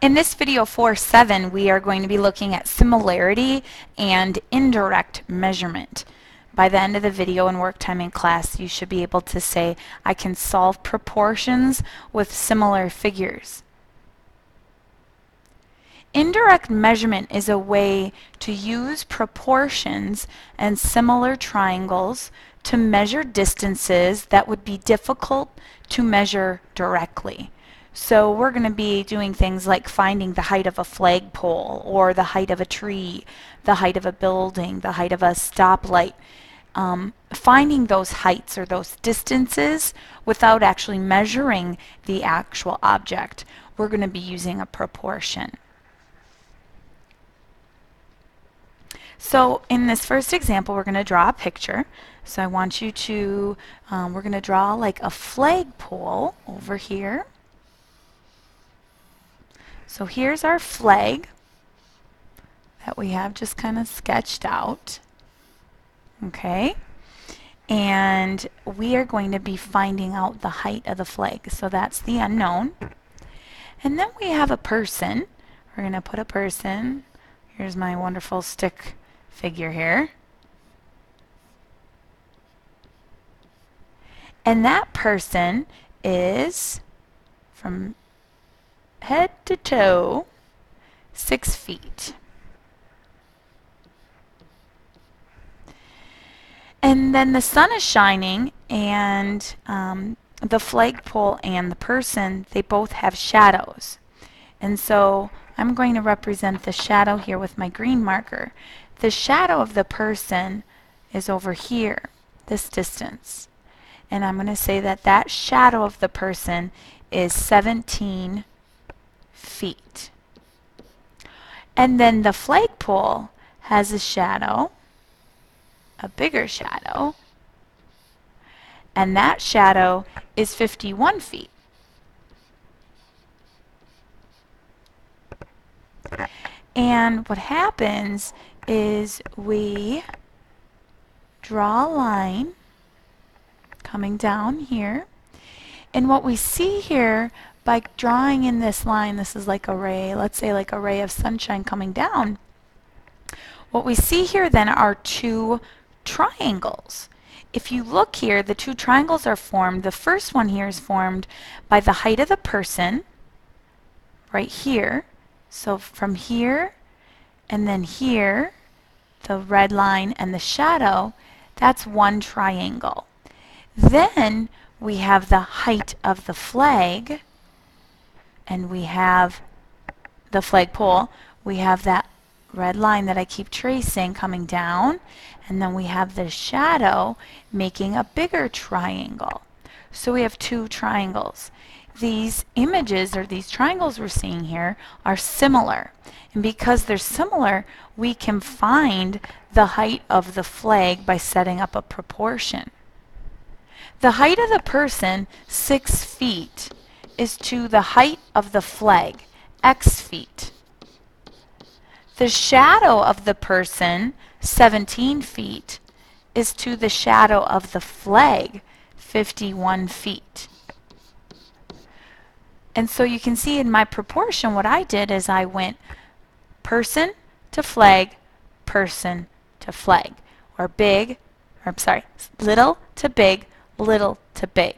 In this video 4.7, we are going to be looking at similarity and indirect measurement. By the end of the video and work time in class, you should be able to say, I can solve proportions with similar figures. Indirect measurement is a way to use proportions and similar triangles to measure distances that would be difficult to measure directly. So we're going to be doing things like finding the height of a flagpole or the height of a tree, the height of a building, the height of a stoplight. Finding those heights or those distances without actually measuring the actual object. We're going to be using a proportion. So in this first example, we're going to draw a picture. So I want you to, we're going to draw like a flagpole over here. So here's our flag that we have just kind of sketched out. Okay. And we are going to be finding out the height of the flag. So that's the unknown. And then we have a person. We're going to put a person. Here's my wonderful stick figure here. And that person is from head to toe 6 feet. And then the sun is shining, and the flagpole and the person, they both have shadows. And so I'm going to represent the shadow here with my green marker. The shadow of the person is over here, this distance. And I'm going to say that that shadow of the person is 17 feet. And then the flagpole has a shadow, a bigger shadow, and that shadow is 51 feet. And what happens is we draw a line coming down here, and what we see here by drawing in this line, this is like a ray, let's say like a ray of sunshine coming down. What we see here then are two triangles. If you look here, the two triangles are formed. The first one here is formed by the height of the person right here. So from here and then here, the red line and the shadow, that's one triangle. Then we have the height of the flag, and we have the flagpole. We have that red line that I keep tracing coming down, and then we have the shadow making a bigger triangle. So we have two triangles. These images, or these triangles we're seeing here, are similar. And because they're similar, we can find the height of the flag by setting up a proportion. The height of the person, 6 feet, is to the height of the flag, x feet. The shadow of the person, 17 feet, is to the shadow of the flag, 51 feet. And so you can see in my proportion what I did is I went person to flag, person to flag, or big, or I'm sorry, little to big, little to big.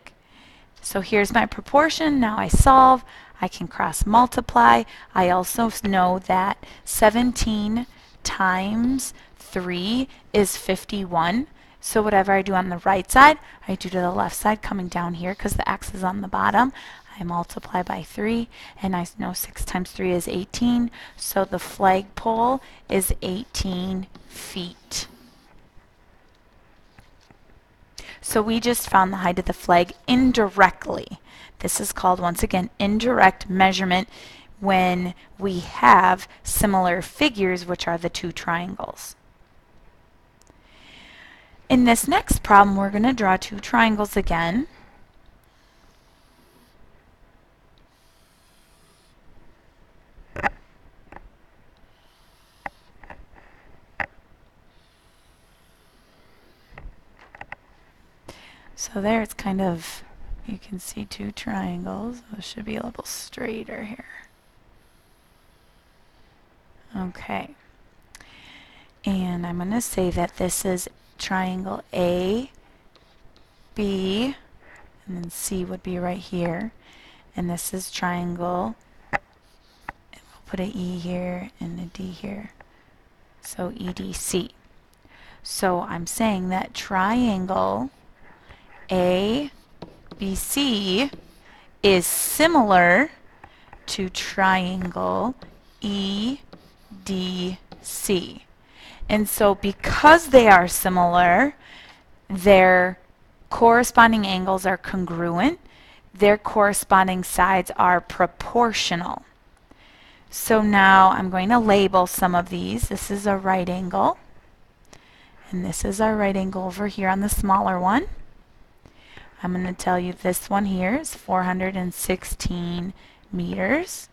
So here's my proportion. Now I solve. I can cross multiply. I also know that 17 times 3 is 51. So whatever I do on the right side, I do to the left side coming down here because the x is on the bottom. I multiply by 3, and I know 6 times 3 is 18. So the flagpole is 18 feet. So we just found the height of the flag indirectly. This is called, once again, indirect measurement when we have similar figures, which are the two triangles. In this next problem, we're going to draw two triangles again. So there it's kind of, you can see two triangles. It should be a little straighter here. Okay. And I'm going to say that this is triangle A, B, and then C would be right here. And this is triangle, and we'll put an E here and a D here. So EDC. So I'm saying that triangle ABC is similar to triangle EDC. And so because they are similar, their corresponding angles are congruent, their corresponding sides are proportional. So now I'm going to label some of these. This is a right angle, and this is our right angle over here on the smaller one. I'm going to tell you this one here is 416 meters.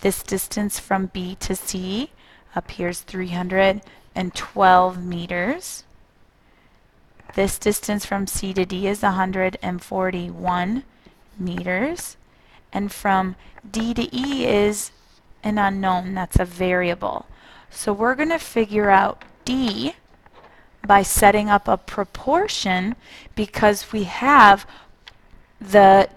This distance from B to C up here is 312 meters. This distance from C to D is 141 meters. And from D to E is an unknown, that's a variable. So we're going to figure out D by setting up a proportion because we have the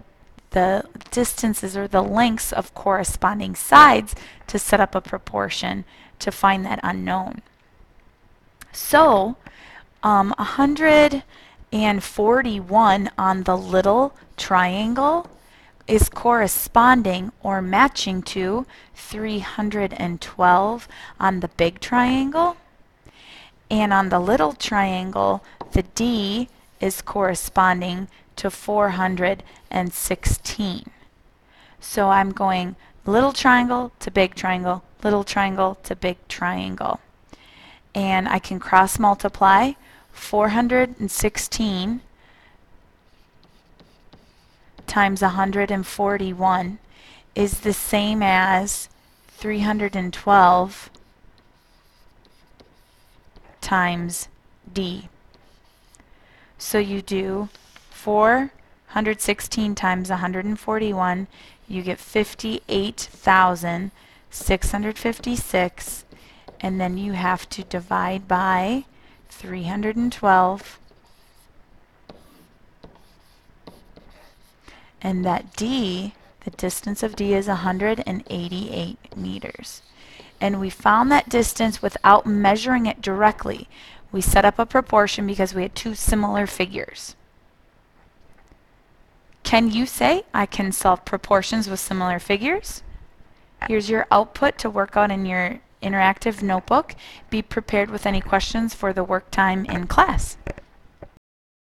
distances or the lengths of corresponding sides to set up a proportion to find that unknown. So 141 on the little triangle is corresponding or matching to 312 on the big triangle. And on the little triangle, the D is corresponding to 416. So I'm going little triangle to big triangle, little triangle to big triangle. And I can cross multiply. 416 times 141 is the same as 312 times D. So you do 416 times 141, you get 58,656, and then you have to divide by 312, and that D, the distance of D is 188 meters. And we found that distance without measuring it directly. We set up a proportion because we had two similar figures. Can you say, I can solve proportions with similar figures? Here's your output to work out in your interactive notebook. Be prepared with any questions for the work time in class.